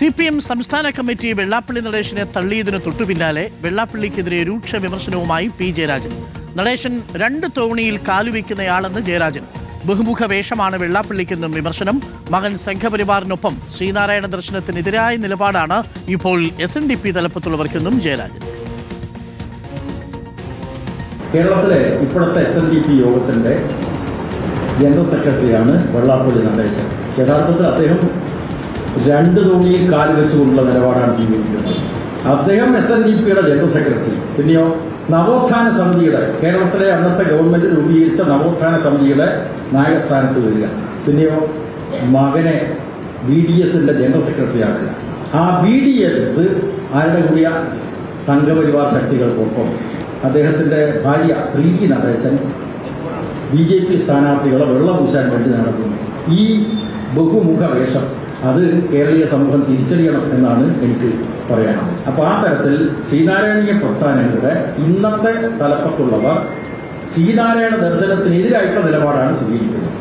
CPM സംസ്ഥാന committee Vellappally നടേശനെ തള്ളിയതിനു തൊട്ടുപിന്നാലെ വെള്ളാപ്പള്ളിക്കെതിരെ രൂക്ഷ വിമർശനവുമായി പി ജയരാജൻ. നടേശൻ രണ്ട് തോണിയിൽ കാലുവെക്കുന്നയാളെന്ന് ജയരാജൻ. ബഹുമുഖ വേഷമാണ് വെള്ളാപ്പള്ളിക്കെന്നും വിമർശനം. മകൻ സംഘപരിവാറിനൊപ്പം ശ്രീനാരായണ ദർശനത്തിനെതിരായ നിലപാടാണ് ഇപ്പോൾ SNDP തലപ്പത്തുള്ളവർക്കെന്നും ജയരാജൻ. കേരളത്തിലെ ഇപ്പോഴത്തെ SNDP യോഗത്തിന്റെ ജനറൽ സെക്രട്ടറിയാണ് വെള്ളാപ്പള്ളി നടേശൻ. യഥാർത്ഥത്തിൽ അദ്ദേഹം രണ്ട് തോണിയിൽ കാല് വെച്ചുകൊണ്ടുള്ള നിലപാടാണ് സ്വീകരിക്കുന്നത്. അദ്ദേഹം SNDPയുടെ ജനറൽ സെക്രട്ടറി. പിന്നെയോ നവോത്ഥാന സമിതിയുടെ, കേരളത്തിലെ അന്നത്തെ ഗവൺമെന്റ് രൂപീകരിച്ച നവോത്ഥാന സമിതിയുടെ നായകസ്ഥാനത്ത് വരിക. പിന്നെയോ മകനെ BDSന്റെ ജനറൽ സെക്രട്ടറി ആക്കുക. ആ BDS ആരുടെ കൂടിയ സംഘപരിവാർ ശക്തികൾക്കൊപ്പം അദ്ദേഹത്തിന്റെ ഭാര്യ പ്രീതി നടേശൻ BJP സ്ഥാനാർത്ഥികളെ വെള്ളം പൂശാൻ വേണ്ടി നടത്തുന്നു. ഈ ബഹുമുഖ വേഷം അത് കേരളീയ സമൂഹം തിരിച്ചറിയണം എന്നാണ് എനിക്ക് പറയാനുള്ളത്. അപ്പോൾ ആ തരത്തിൽ ശ്രീനാരായണീയ പ്രസ്ഥാനങ്ങളുടെ ഇന്നത്തെ തലപ്പത്തുള്ളവർ ശ്രീനാരായണ ദർശനത്തിനെതിരായിട്ടുള്ള നിലപാടാണ് സ്വീകരിക്കുന്നത്.